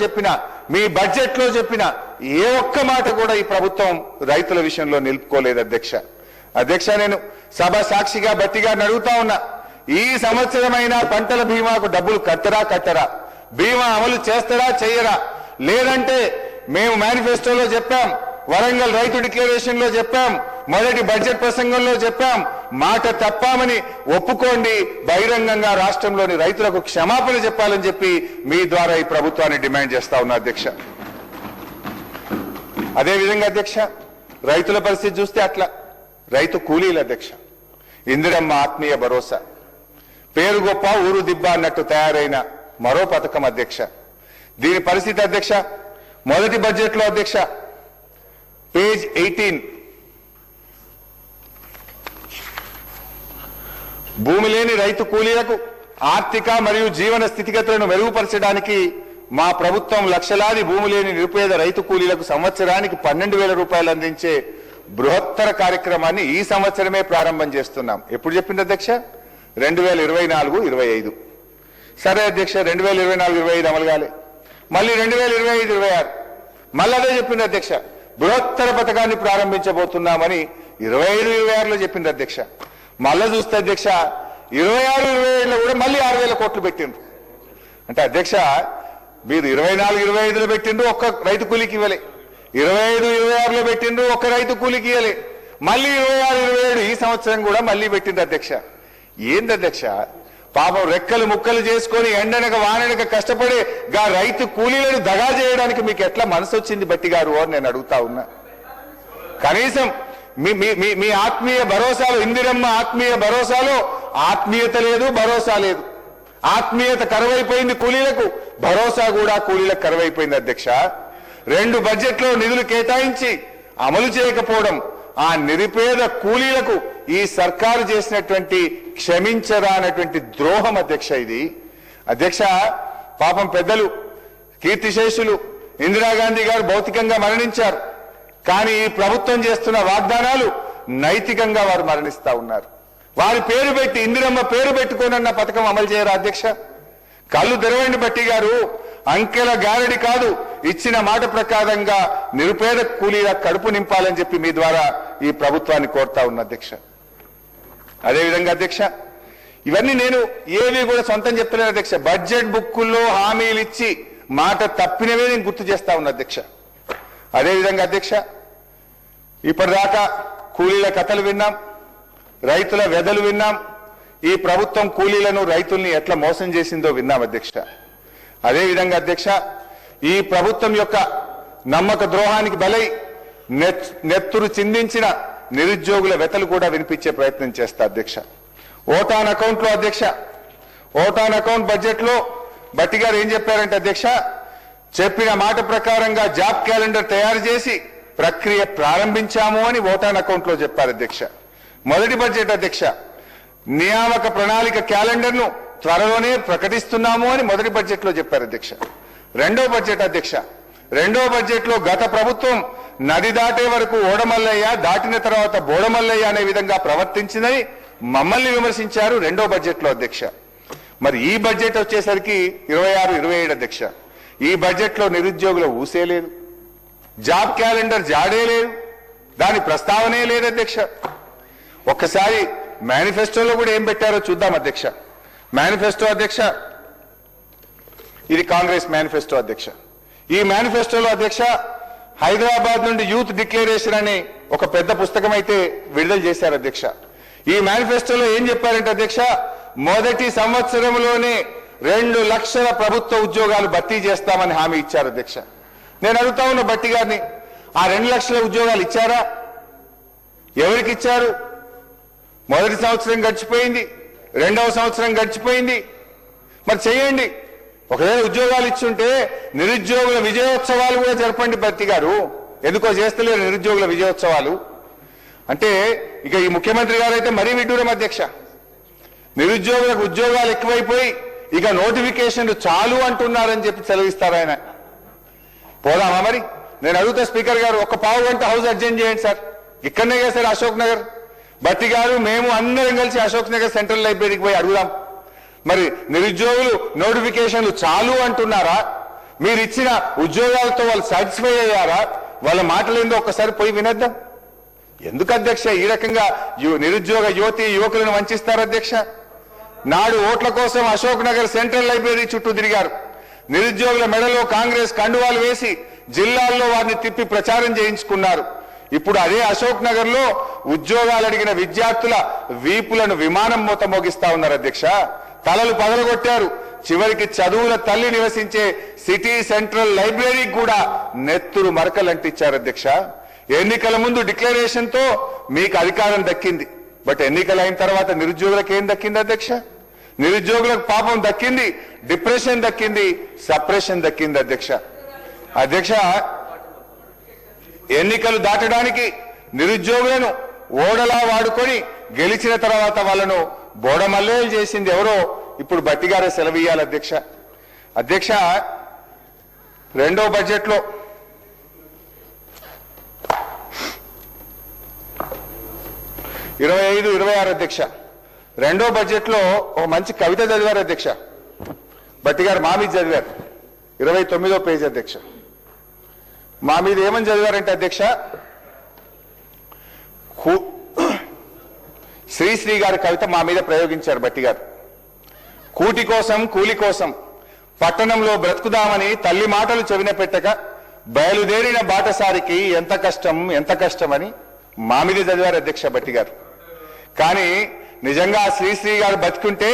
చెప్పిన మీ బడ్జెట్ లో చెప్పిన ఏ ఒక్క మాట కూడా ఈ ప్రభుత్వం రైతుల విషయంలో నిలుపుకోలేదు అధ్యక్ష నేను సభ సాక్షిగా బట్టిగా అడుగుతా ఉన్నా ఈ సంవత్సరమైన పంటల బీమాకు డబ్బులు కట్టరా బీమా అమలు చేస్తారా చేయరా లేదంటే మేము మేనిఫెస్టోలో చెప్పాం వరంగల్ రైతు డిక్లరేషన్ లో చెప్పాం మొదటి బడ్జెట్ ప్రసంగంలో చెప్పాం మాట తప్పామని ఒప్పుకోండి బహిరంగంగా రాష్ట్రంలోని రైతులకు క్షమాపణ చెప్పాలని చెప్పి మీ ద్వారా ఈ ప్రభుత్వాన్ని డిమాండ్ చేస్తా ఉన్నా అధ్యక్ష అదే విధంగా అధ్యక్ష రైతుల పరిస్థితి చూస్తే అట్లా రైతు కూలీల అధ్యక్ష ఇందిరమ్మ ఆత్మీయ భరోసా పేరు గొప్ప ఊరు దిబ్బ అన్నట్టు తయారైన మరో పథకం అధ్యక్ష దీని పరిస్థితి అధ్యక్ష మొదటి బడ్జెట్ లో అధ్యక్ష పేజ్ 18 భూమి లేని రైతు కూలీలకు ఆర్థిక మరియు జీవన స్థితిగతులను మెరుగుపరచడానికి మా ప్రభుత్వం లక్షలాది భూమి లేని నిరుపేద రైతు కూలీలకు సంవత్సరానికి 12,000 రూపాయలు అందించే బృహత్తర కార్యక్రమాన్ని ఈ సంవత్సరమే ప్రారంభం చేస్తున్నాం ఎప్పుడు చెప్పింది అధ్యక్ష 2024-25 సరే అధ్యక్ష 2024-25 అమలు కాలే మళ్ళీ 2025-26 మళ్ళీ అదే చెప్పింది అధ్యక్ష బృహత్తర పథకాన్ని ప్రారంభించబోతున్నామని 25-26లో చెప్పింది అధ్యక్ష మళ్ళా చూస్తే అధ్యక్ష 26-27లో కూడా మళ్ళీ 6,000 కోట్లు పెట్టిండ్రు అంటే అధ్యక్ష మీరు 24-25లో పెట్టిండ్రు ఒక్క రైతు కూలికి ఇవ్వలే 25-26లో పెట్టిండ్రు ఒక్క రైతు కూలికి ఇవ్వలే మళ్ళీ 26-27 ఈ సంవత్సరం కూడా మళ్ళీ పెట్టిండ్రు అధ్యక్ష ఏంది అధ్యక్ష పాపం రెక్కలు ముక్కలు చేసుకొని ఎండనక వాననక కష్టపడే గా రైతు కూలీలను దగా చేయడానికి మీకు ఎట్లా మనసు వచ్చింది బట్టి గారు అని నేను అడుగుతా ఉన్నా కనీసం మీ ఆత్మీయ భరోసాలో ఇందిరమ్మ ఆత్మీయ భరోసాలో ఆత్మీయత లేదు భరోసా లేదు ఆత్మీయత కరువైపోయింది కూలీలకు భరోసా కూడా కూలీలకు కరువైపోయింది అధ్యక్ష 2 బడ్జెట్లో నిధులు కేటాయించి అమలు చేయకపోవడం ఆ నిరుపేద కూలీలకు ఈ సర్కారు చేసినటువంటి క్షమించరానటువంటి ద్రోహం అధ్యక్ష ఇది అధ్యక్ష పాపం పెద్దలు కీర్తిశేషులు ఇందిరాగాంధీ గారు భౌతికంగా మరణించారు కానీ ఈ ప్రభుత్వం చేస్తున్న వాగ్దానాలు నైతికంగా వారు మరణిస్తా ఉన్నారు వారి పేరు పెట్టి ఇందిరమ్మ పేరు పెట్టుకోనన్న పథకం అమలు చేయరా అధ్యక్ష కళ్ళు తెరవండి బట్టి గారు అంకెల గారడి కాదు ఇచ్చిన మాట ప్రకారంగా నిరుపేద కూలీల కడుపు నింపాలని చెప్పి మీ ద్వారా ఈ ప్రభుత్వాన్ని కోరుతా ఉన్న అధ్యక్ష అదేవిధంగా అధ్యక్ష ఇవన్నీ నేను ఏవి కూడా సొంతం చెప్తున్నాను అధ్యక్ష బడ్జెట్ బుక్కుల్లో హామీలు ఇచ్చి మాట తప్పినవే నేను గుర్తు చేస్తా ఉన్నా అధ్యక్ష అదేవిధంగా అధ్యక్ష ఇప్పటిదాకా కూలీల కథలు విన్నాం రైతుల వెదలు విన్నాం ఈ ప్రభుత్వం కూలీలను రైతుల్ని ఎట్లా మోసం చేసిందో విన్నాం అధ్యక్ష అదేవిధంగా అధ్యక్ష ఈ ప్రభుత్వం యొక్క నమ్మక ద్రోహానికి బలై నెత్తురు చిందించిన నిరుద్యోగుల వెతలు కూడా వినిపించే ప్రయత్నం చేస్తా అధ్యక్ష ఓటాన్ అకౌంట్ లో అధ్యక్ష ఓటాన్ అకౌంట్ బడ్జెట్ లో బట్టి గారు ఏం చెప్పారంటే అధ్యక్ష చెప్పిన మాట ప్రకారంగా జాబ్ క్యాలెండర్ తయారు చేసి ప్రక్రియ ప్రారంభించాము అని ఓటాన్ అకౌంట్ లో చెప్పారు అధ్యక్ష మొదటి బడ్జెట్ అధ్యక్ష నియామక ప్రణాళిక క్యాలెండర్ ను త్వరలోనే ప్రకటిస్తున్నాము అని మొదటి బడ్జెట్ లో చెప్పారు అధ్యక్ష రెండో బడ్జెట్ అధ్యక్ష రెండో బడ్జెట్ లో గత ప్రభుత్వం నది దాటే వరకు ఓడమల్లయ్య దాటిన తర్వాత బోడమల్లయ్య అనే విధంగా ప్రవర్తించిందని మమ్మల్ని విమర్శించారు రెండో బడ్జెట్ లో అధ్యక్ష మరి ఈ బడ్జెట్ వచ్చేసరికి 26-27 అధ్యక్ష ఈ బడ్జెట్ లో నిరుద్యోగుల ఊసే లేదు జాబ్ క్యాలెండర్ జాడే లేదు దాని ప్రస్తావనే లేదు అధ్యక్ష ఒక్కసారి మేనిఫెస్టోలో కూడా ఏం పెట్టారో చూద్దాం అధ్యక్ష మేనిఫెస్టో అధ్యక్ష ఇది కాంగ్రెస్ మేనిఫెస్టో అధ్యక్ష ఈ మేనిఫెస్టోలో అధ్యక్ష హైదరాబాద్ నుండి యూత్ డిక్లరేషన్ అని ఒక పెద్ద పుస్తకం అయితే విడుదల చేశారు అధ్యక్ష ఈ మేనిఫెస్టోలో ఏం చెప్పారంటే అధ్యక్ష మొదటి సంవత్సరంలోనే 2 లక్షల ప్రభుత్వ ఉద్యోగాలు భర్తీ చేస్తామని హామీ ఇచ్చారు అధ్యక్ష నేను అడుగుతా ఉన్న బట్టి గారిని ఆ 2 లక్షల ఉద్యోగాలు ఇచ్చారా ఎవరికి ఇచ్చారు మొదటి సంవత్సరం గడిచిపోయింది రెండవ సంవత్సరం గడిచిపోయింది మరి చేయండి ఒకవేళ ఉద్యోగాలు ఇచ్చుంటే నిరుద్యోగుల విజయోత్సవాలు కూడా జరపండి బట్టి గారు ఎందుకో చేస్తలేరు నిరుద్యోగుల విజయోత్సవాలు అంటే ఇక ఈ ముఖ్యమంత్రి గారు అయితే మరీ విడ్డూరం అధ్యక్ష నిరుద్యోగులకు ఉద్యోగాలు ఎక్కువైపోయి ఇక నోటిఫికేషన్లు చాలు అంటున్నారని చెప్పి సెలవిస్తారు ఆయన పోదామా మరి నేను అడుగుతా స్పీకర్ గారు ఒక పావు గంట హౌస్ అడ్జెంట్ చేయండి సార్ ఇక్కడనే కదా సార్ అశోక్ నగర్ బట్టి గారు మేము అందరం కలిసి అశోక్ నగర్ సెంట్రల్ లైబ్రరీకి పోయి అడుగుదాం మరి నిరుద్యోగులు నోటిఫికేషన్లు చాలు అంటున్నారా మీరు ఇచ్చిన ఉద్యోగాలతో వాళ్ళు సాటిస్ఫై అయ్యారా? వాళ్ళ మాటలు ఏందో ఒక్కసారి పోయి వినేద్దాం. ఎందుకు అధ్యక్ష ఈ రకంగా నిరుద్యోగ యువతి యువకులను వంచిస్తారు అధ్యక్ష? నాడు ఓట్ల కోసం అశోక్ నగర్ సెంట్రల్ లైబ్రరీ చుట్టూ తిరిగారు. నిరుద్యోగుల మెడలో కాంగ్రెస్ కండువాలు వేసి జిల్లాల్లో వారిని తిప్పి ప్రచారం చేయించుకున్నారు. ఇప్పుడు అదే అశోక్ నగర్ లో ఉద్యోగాలు అడిగిన విద్యార్థుల వీపులను విమానం మూత మోగిస్తా ఉన్నారు అధ్యక్ష. తలలు పగలగొట్టారు. చివరికి చదువుల తల్లి నివసించే సిటీ సెంట్రల్ లైబ్రరీ కూడా నెత్తురు మరకలంటిచ్చారు అధ్యక్ష. ఎన్నికల ముందు డిక్లరేషన్ తో మీకు అధికారం దక్కింది. బట్ ఎన్నికలు అయిన తర్వాత నిరుద్యోగులకు ఏం దక్కింది అధ్యక్ష? నిరుద్యోగులకు పాపం దక్కింది, డిప్రెషన్ దక్కింది, సప్రెషన్ దక్కింది అధ్యక్ష. అధ్యక్ష, ఎన్నికలు దాటడానికి నిరుద్యోగులను ఓడలా వాడుకొని గెలిచిన తర్వాత వాళ్ళను బోడమల్లేలు చేసింది ఎవరో ఇప్పుడు బట్టిగారే సెలవియ్యాలి అధ్యక్ష. అధ్యక్ష, రెండో బడ్జెట్ లో 25-26 అధ్యక్ష, రెండో బడ్జెట్ లో ఒక మంచి కవిత చదివారు అధ్యక్ష. బట్టిగారు మా మీద చదివారు. 29వ పేజీ అధ్యక్ష. మా మీద ఏమని చదివారంటే అధ్యక్ష, శ్రీశ్రీ గారి కవిత మా మీద ప్రయోగించారు బట్టిగారు. కూటి కోసం కూలి కోసం పట్టణంలో బ్రతుకుదామని తల్లి మాటలు చెవిన పెట్టక బయలుదేరిన బాటసారికి ఎంత కష్టం ఎంత కష్టమని మా మీద చదివారు అధ్యక్ష బట్టిగారు. కానీ నిజంగా శ్రీశ్రీ గారు బతుకుంటే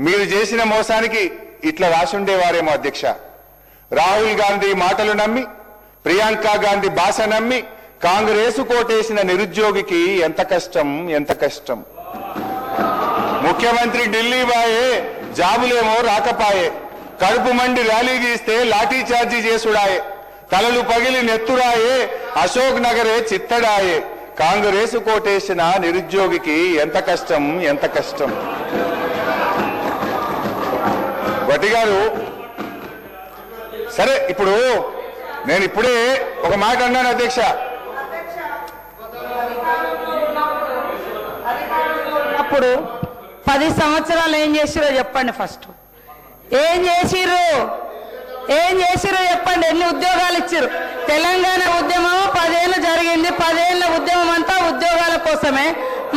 మీరు చేసిన మోసానికి ఇట్లా రాసుండేవారేమో అధ్యక్ష. రాహుల్ గాంధీ మాటలు నమ్మి, ప్రియాంక గాంధీ భాష నమ్మి కాంగ్రెస్ కోటేసిన నిరుద్యోగికి ఎంత కష్టం ఎంత కష్టం. ముఖ్యమంత్రి ఢిల్లీ బాయే, జాబులేమో రాకపాయే, కడుపు మండి ర్యాలీ తీస్తే లాఠీ చార్జీ చేసుడాయే, తలలు పగిలి నెత్తురాయే, అశోక్ నగరే చిత్తడాయే, కాంగ్రెస్ కోటేసిన నిరుద్యోగికి ఎంత కష్టం ఎంత కష్టం. భట్టి గారు, సరే ఇప్పుడు నేను ఇప్పుడే ఒక మాట అన్నాను అధ్యక్ష. అప్పుడు 10 సంవత్సరాలు ఏం చేసిరో చెప్పండి. ఫస్ట్ ఏం చేసిర్రు చెప్పండి. ఎన్ని ఉద్యోగాలు ఇచ్చారు? తెలంగాణ ఉద్యమం 10 ఏళ్ళు జరిగింది. 10 ఏళ్ల ఉద్యమం అంతా ఉద్యోగాల కోసమే.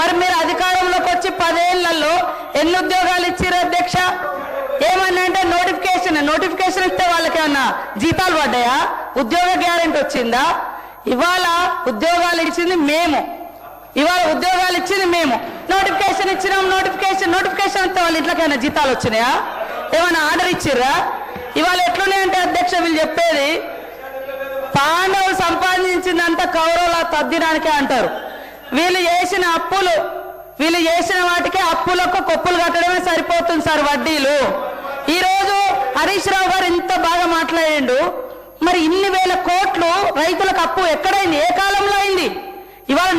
మరి మీరు అధికారంలోకి వచ్చి 10 ఏళ్లలో ఎన్ని ఉద్యోగాలు ఇచ్చారు అధ్యక్ష? ఏమన్నా అంటే నోటిఫికేషన్ ఇస్తే వాళ్ళకి ఏమన్నా జీతాలు పడ్డాయా? ఉద్యోగ గ్యారెంటీ వచ్చిందా? ఇవాళ ఉద్యోగాలు ఇచ్చింది మేము, నోటిఫికేషన్ ఇచ్చినాం. నోటిఫికేషన్ అంతా వాళ్ళ ఇంట్లోకైనా జీతాలు వచ్చినాయా? ఏమైనా ఆర్డర్ ఇచ్చిర్రా? ఇవాళ ఎట్లున్నాయంటే అధ్యక్ష, వీళ్ళు చెప్పేది పాండవులు సంపాదించిందంతా కౌరవుల తద్దినానికే అంటారు. వీళ్ళు చేసిన వాటికి అప్పులకు కొప్పులు కట్టడమే సరిపోతుంది సార్, వడ్డీలు. ఈ రోజు హరీష్ రావు గారు ఇంత బాగా మాట్లాడిండు. మరి ఇన్ని వేల కోట్లు రైతులకు అప్పు ఎక్కడైంది? ఏ కాలంలో అయింది? ఇవాళ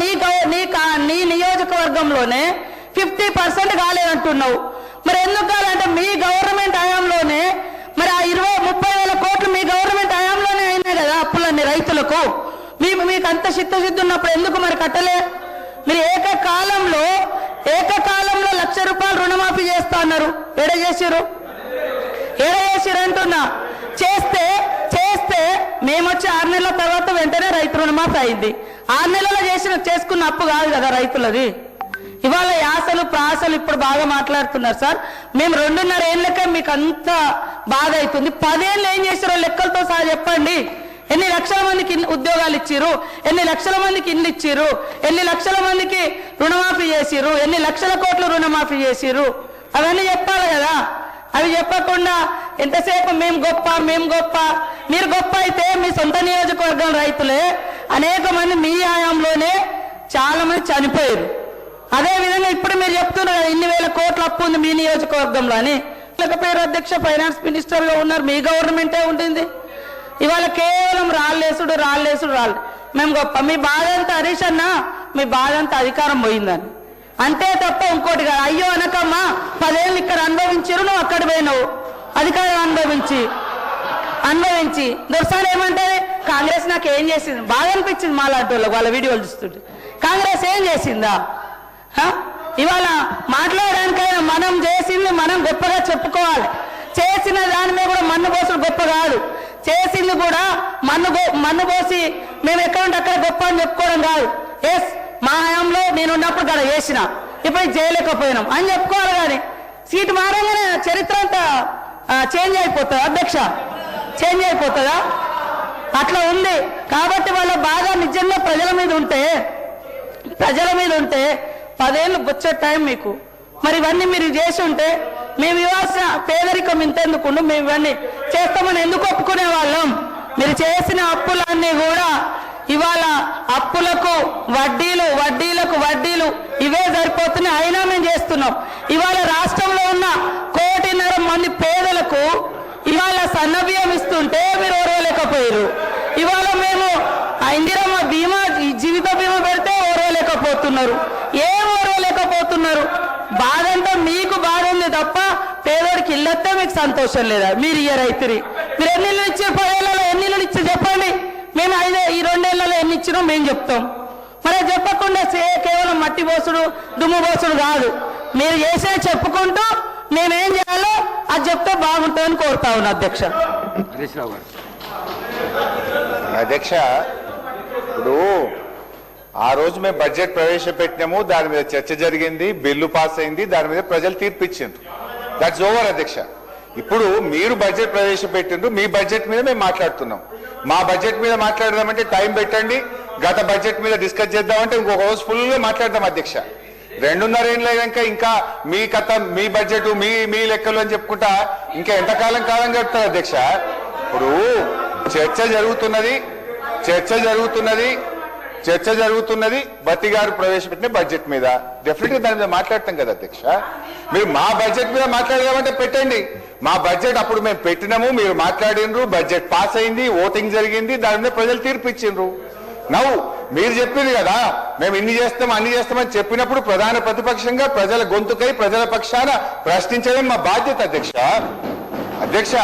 నీ నియోజకవర్గంలోనే 50% కాలేదంటున్నావు. మరి ఎందుకు కాలంటే మీ గవర్నమెంట్ హయాంలోనే మరి ఆ 20-30 వేల కోట్లు మీ గవర్నమెంట్ హయాంలోనే అయినాయి కదా అప్పులన్నీ రైతులకు. మీకు అంత చిత్తశుద్ధి ఉన్నప్పుడు ఎందుకు మరి కట్టలే? మీరు ఏకకాలంలో 1,00,000 రూపాయలు రుణమాఫీ చేస్తా అన్నారు. ఏడ చేసిరు అంటున్నా. చేస్తే మేమొచ్చి 6 నెలల తర్వాత వెంటనే రైతు రుణమాఫీ అయింది. 6 నెలల్లో చేసుకున్న అప్పు కాదు కదా రైతులది. ఇవాళ యాసలు ప్రాసలు ఇప్పుడు బాగా మాట్లాడుతున్నారు సార్. మేము 2.5 ఏళ్ళకే మీకు అంత బాధ అవుతుంది. 10 ఏళ్ళు ఏం చేసారో లెక్కలతో సహా చెప్పండి. ఎన్ని లక్షల మందికి ఉద్యోగాలు ఇచ్చిరు? ఎన్ని లక్షల మందికి ఇల్లు ఇచ్చిరు? ఎన్ని లక్షల మందికి రుణమాఫీ చేసిరు? ఎన్ని లక్షల కోట్లు రుణమాఫీ చేసిరు? అవన్నీ చెప్పాలి కదా. అవి చెప్పకుండా ఎంతసేపు మేము గొప్ప. మీరు గొప్ప అయితే మీ సొంత నియోజకవర్గం రైతులే అనేక మంది మీ హయాంలోనే చాలా మంది చనిపోయారు. అదే విధంగా ఇప్పుడు మీరు చెప్తున్నారు ఇన్ని వేల కోట్ల అప్పు ఉంది మీ నియోజకవర్గంలో అని. లేకపోయారు అధ్యక్ష, ఫైనాన్స్ మినిస్టర్ గా ఉన్నారు, మీ గవర్నమెంటే ఉంటుంది. ఇవాళ కేవలం రాళ్ళేసుడు. మేము గొప్ప. మీ బాధ అంతా హరీష్ అన్న, మీ బాధ అంతా అధికారం పోయిందని అంతే తప్ప ఇంకోటి కాదు. అయ్యో అనకమ్మా, 10 ఏళ్ళు ఇక్కడ అనుభవించారు, నువ్వు అక్కడ పోయినావు అధికారం అనుభవించి దొరసారి ఏమంటే కాంగ్రెస్ నాకు ఏం చేసింది? బాగా అనిపించింది మాలాంటి వాళ్ళ వీడియోలు చూస్తుంటే. కాంగ్రెస్ ఏం చేసిందా? ఇవాళ మాట్లాడడానికైనా మనం చేసింది మనం గొప్పగా చెప్పుకోవాలి. చేసిన దాని మీద కూడా మన్ను పోసుడు గొప్ప కాదు. చేసింది కూడా మన్ను పోసి మేము ఎక్కడుంటే అక్కడ గొప్ప అని చెప్పుకోవడం కాదు. ఎస్, మా హయాంలో నేను ఉన్నప్పుడు ఇక్కడ చేసిన, ఇప్పుడు చేయలేకపోయినాం అని చెప్పుకోవాలి. కానీ సీటు మారంగానే చరిత్ర అంతా చేంజ్ అయిపోతుందా అధ్యక్ష? చేంజ్ అయిపోతుందా? అట్లా ఉంది. కాబట్టి వాళ్ళ బాగా నిజంగా ప్రజల మీద ఉంటే 10 ఏళ్ళు వచ్చే టైం మీకు. మరి ఇవన్నీ మీరు చేసి ఉంటే మేము ఇవ్వాల్సిన పేదరికం ఇంతెందుకు, మేము ఇవన్నీ చేస్తామని ఎందుకు ఒప్పుకునే వాళ్ళం? మీరు చేసిన అప్పులన్నీ కూడా ఇవాళ అప్పులకు వడ్డీలు ఇవే సరిపోతున్నాయి. అయినా మేము చేస్తున్నాం. ఇవాళ రాష్ట్రంలో ఉన్న 1.5 కోటి మంది పేదలకు ఇవాళ సన్నబియ్యం ఇస్తుంటే మీరు ఓర్వలేకపోయారు. ఇవాళ మేము ఇందిరమ్మ బీమా, జీవిత బీమా పెడితే ఓర్వలేకపోతున్నారు. ఏం ఓర్వలేకపోతున్నారు? బాధంతా మీకు బాధ ఉంది తప్ప పేదోడికి ఇల్లొస్తే మీకు సంతోషం లేదా? మీరు ఇయ్య రైతురి. మీరు ఎన్ని ఇళ్ళు ఇచ్చే 10 ఏళ్లలో ఎన్ని ఇళ్ళు ఇచ్చే చెప్పండి. మేము ఈ 2 ఏళ్లలో ఎన్ని ఇచ్చినాం మేము చెప్తాం. మరి చెప్పకుండా కేవలం మట్టి పోసుడు దుమ్ము పోసుడు కాదు, మీరు చేసే చెప్పుకుంటూ మేమేం చేయాలో అది చెప్తే బాగుంటుందని కోరుతా ఉన్నా అధ్యక్ష. అధ్యక్ష, ఇప్పుడు ఆ రోజు మేము బడ్జెట్ ప్రవేశపెట్టినాము, దాని మీద చర్చ జరిగింది, బిల్లు పాస్ అయింది, దాని మీద ప్రజలు తీర్పు ఇచ్చిండ్రు. దట్స్ ఓవర్ అధ్యక్ష. ఇప్పుడు మీరు బడ్జెట్ ప్రవేశపెట్టిండ్రు, మీ బడ్జెట్ మీద మేము మాట్లాడుతున్నాం. మా బడ్జెట్ మీద మాట్లాడదామంటే టైం పెట్టండి, గత బడ్జెట్ మీద డిస్కస్ చేద్దామంటే ఇంకొక రోజు ఫుల్ గా మాట్లాడదాం అధ్యక్ష. 2.5 ఏళ్ళు అయ్యాక ఇంకా మీ కథ, మీ బడ్జెట్, మీ లెక్కలు అని చెప్పుకుంటా ఇంకా ఎంతకాలం గడుపుతారు అధ్యక్ష? ఇప్పుడు చర్చ జరుగుతున్నది బత్తి గారు ప్రవేశపెట్టిన బడ్జెట్ మీద. డెఫినెట్ గా దాని మీద మాట్లాడతాం కదా అధ్యక్ష. మీరు మా బడ్జెట్ మీద మాట్లాడదామంటే పెట్టండి. మా బడ్జెట్ అప్పుడు మేము పెట్టినాము, మీరు మాట్లాడినరు, బడ్జెట్ పాస్ అయింది, ఓటింగ్ జరిగింది, దాని మీద ప్రజలు తీర్పు ఇచ్చిండ్రు. నవ్వు మీరు చెప్పింది కదా మేము ఇన్ని చేస్తాం అన్ని చేస్తామని చెప్పినప్పుడు ప్రధాన ప్రతిపక్షంగా ప్రజల గొంతుకై ప్రజల పక్షాన ప్రశ్నించడం మా బాధ్యత అధ్యక్ష.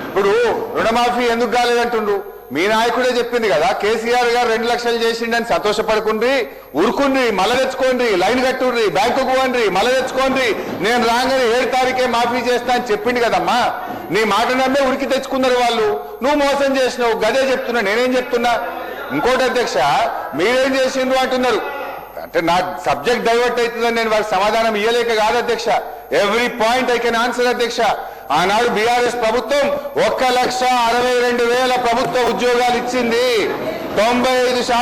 ఇప్పుడు రుణమాఫీ ఎందుకు కాలేదంటుండ్రు? మీ నాయకుడే చెప్పింది కదా, కేసీఆర్ గారు 2 లక్షలు చేసిండని సంతోషపడుకుండ్రి, ఉరుకుండ్రి, మళ్ళా తెచ్చుకోండి, లైన్ కట్టుండ్రి, బ్యాంకుకు పోండి, మళ్ళా తెచ్చుకోండి, నేను రాగానే 7 తారీఖే మాఫీ చేస్తా అని చెప్పింది కదమ్మా. నీ మాట నమ్మే ఉరికి తెచ్చుకున్నారు వాళ్ళు. నువ్వు మోసం చేసినావు, గదే చెప్తున్నా. నేనేం చెప్తున్నా? ఇంకోటి అధ్యక్ష, మీరేం చేసిండ్రు అంటున్నారు. అంటే నా సబ్జెక్ట్ డైవర్ట్ అవుతుందని నేను వారికి సమాధానం ఇయ్యలేక కాదు అధ్యక్ష. Every point I can answer అధ్యక్ష. ఆనాడు బీఆర్ఎస్ ప్రభుత్వం 1,62,000 ప్రభుత్వ ఉద్యోగాలు ఇచ్చింది. 95%